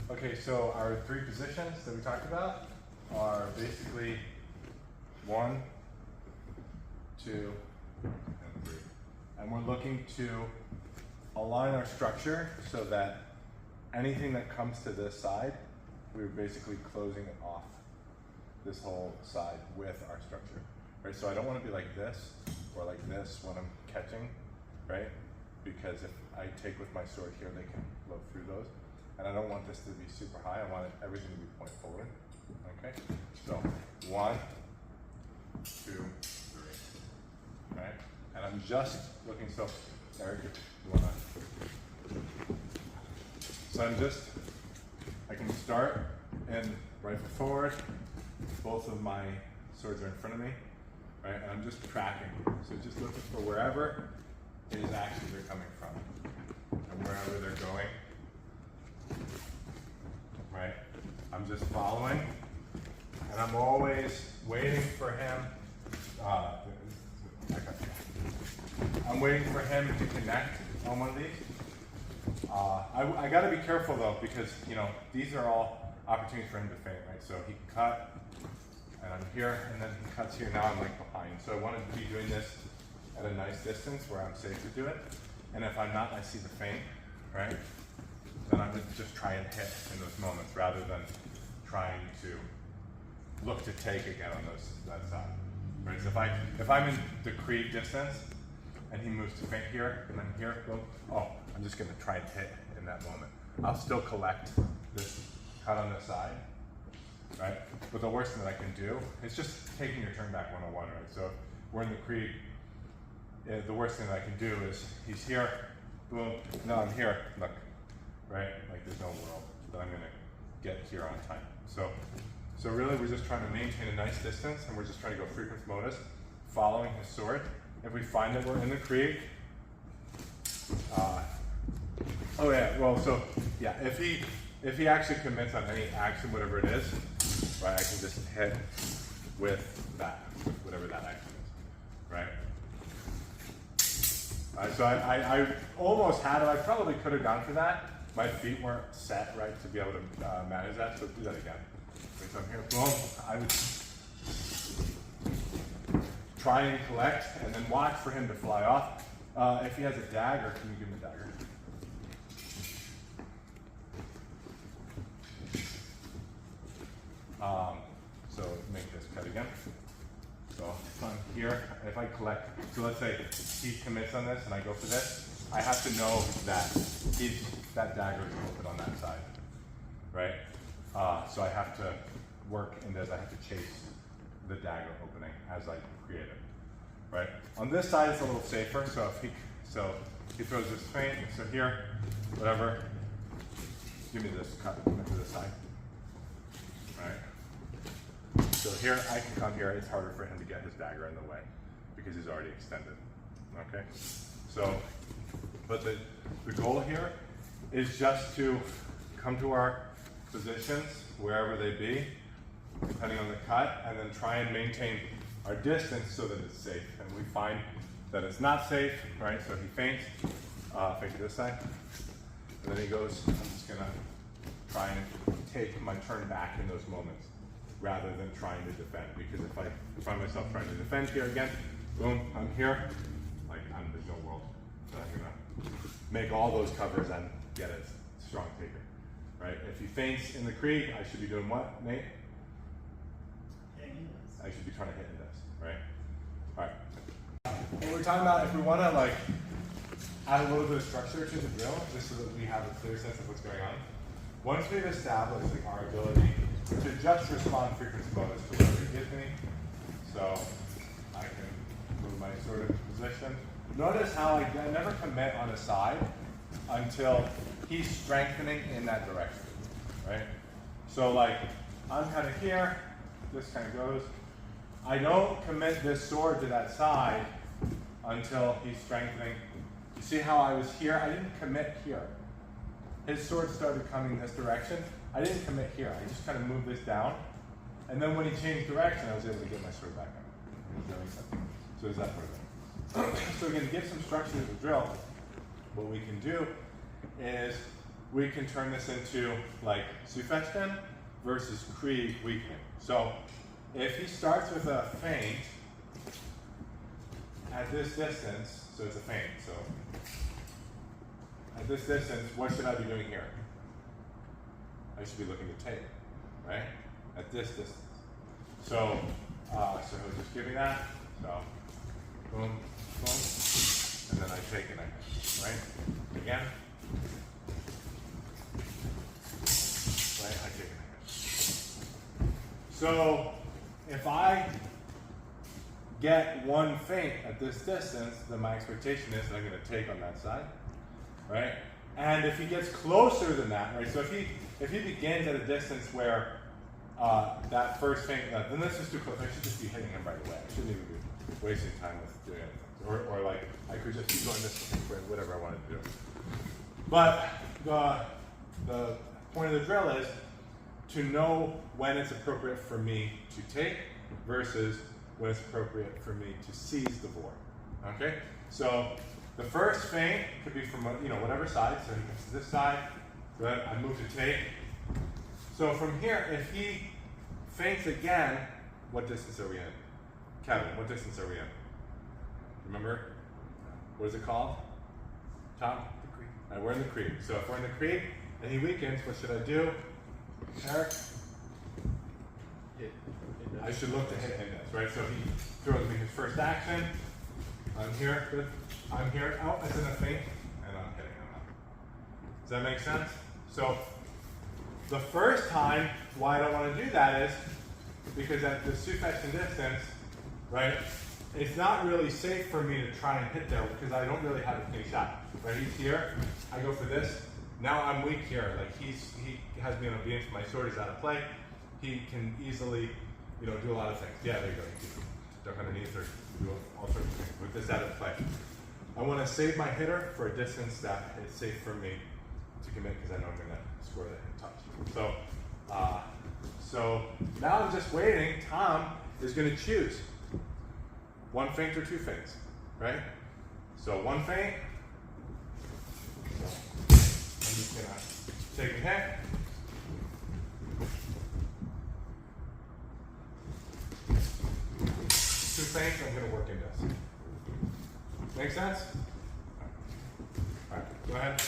Okay, so our three positions that we talked about are basically 1, 2, and 3. And we're looking to align our structure so that anything that comes to this side, we're basically closing it off, this whole side with our structure, right? So I don't want to be like this or like this when I'm catching, right? Because if I take with my sword here, they can blow through those. And I don't want this to be super high. I want everything to be point forward. Okay? So 1, 2, 3. Right? And I'm just looking, so Eric, if you wanna. So I can start and rifle forward. Both of my swords are in front of me. Right? And I'm just tracking. So just looking for wherever his actions are coming from. And wherever they're going. Right? I'm just following, and I'm always waiting for him. I'm waiting for him to connect on one of these. I got to be careful though, because these are all opportunities for him to feint, right? So he can cut, and I'm here, and then he cuts here. Now I'm like behind. So I want to be doing this at a nice distance where I'm safe to do it. And if I'm not, I see the feint, right? Then I would just try and hit in those moments rather than trying to look to take again on that side. Right? So if I'm in the creep distance and he moves to feint here and then here, boom, I'm just gonna try and hit in that moment. I'll still collect this cut on this side, right? But the worst thing that I can do is just taking your turn back 101, right? So if we're in the creep, the worst thing that I can do is he's here, boom, no, I'm here, look. Right? Like there's no world that I'm gonna get here on time. So really we're just trying to maintain a nice distance, and we're just trying to go frequent modus, following his sword. If we find that we're in the creek, if he actually commits on any action, whatever it is, right, I can just hit with whatever that action is, right? So I almost had it. I probably could have gone for that. My feet weren't set right to be able to manage that, so do that again. Wait, so I'm here, boom. I would try and collect, and then watch for him to fly off. If he has a dagger, can you give him a dagger? So make this cut again. So if I'm here, if I collect, so let's say he commits on this and I go for this, I have to know that that dagger is open on that side, right? So I have to work in this, I have to chase the dagger opening as I create it, right? On this side it's a little safer, so if he throws this feint, so here, whatever, give me this, cut to this side, right? So here, I can come here, it's harder for him to get his dagger in the way because he's already extended, okay? So, but the goal here is just to come to our positions, wherever they be, depending on the cut, and then try and maintain our distance so that it's safe. And we find that it's not safe, right? So he feints, feint to this side, and then he goes, I'm just gonna try and take my turn back in those moments, rather than trying to defend. Because if I find myself trying to defend here again, boom, I'm here, like there's no world that I'm gonna make all those covers and get a strong taker, right? If he feints in the creek, I should be doing what, Nate? I should be trying to hit in this, right? All right. What we're talking about, if we want to like add a little bit of structure to the drill, just so that we have a clear sense of what's going on. Once we've established like, our ability to just respond frequency bonus to whatever he gives me, so I can move my sword into position. Notice how I never commit on a side until he's strengthening in that direction, right? So like, I'm kind of here, this kind of goes. I don't commit this sword to that side until he's strengthening. You see how I was here? I didn't commit here. His sword started coming this direction. I didn't commit here. I just kind of moved this down. And then when he changed direction, I was able to get my sword back on. Does that make sense? So is that part of it? So again, to give some structure to the drill, what we can do is we can turn this into like Sufetchen versus Krieg weakening. So if he starts with a feint at this distance, so it's a feint, so at this distance, what should I be doing here? I should be looking to take, right? At this distance. So, so he'll just give me that. So, boom, boom, and then I take it, right? Again. Right, I take it. So, if I get one feint at this distance, then my expectation is that I'm going to take on that side, right? And if he gets closer than that, right? So if he begins at a distance where that first feint, then this is too close. I should just be hitting him right away. I shouldn't even be wasting time with doing anything. Or like I could just be going this way, whatever I wanted to do. But the point of the drill is to know when it's appropriate for me to take versus when it's appropriate for me to seize the board. Okay? So the first feint could be from whatever side. So he comes to this side. Good. I move to take. So from here, if he feints again, what distance are we in? Kevin, what distance are we in? Remember? What is it called? Tom? The creek. All right, we're in the creek. So if we're in the creek and he weakens, what should I do? Eric? I should look to hit index, right? So he throws me his first action. I'm here. Good. I'm here. Oh, it's in a feint. And I'm hitting him. Does that make sense? So the first time, why I don't want to do that is because at the Sufetchen distance, right, it's not really safe for me to try and hit there because I don't really have a clean shot. Right, he's here, I go for this. Now I'm weak here. Like he has me on a beam, my sword is out of play. He can easily, do a lot of things. Yeah, there you go. You can duck underneath or do all sorts of things with this out of play. I want to save my hitter for a distance that is safe for me to commit because I know I'm going to score that hit touch. So now I'm just waiting. Tom is going to choose one feint or two feints, right? So one feint. So I'm just going to take a hit. Two feints, I'm going to work in this. Make sense? All right, go ahead.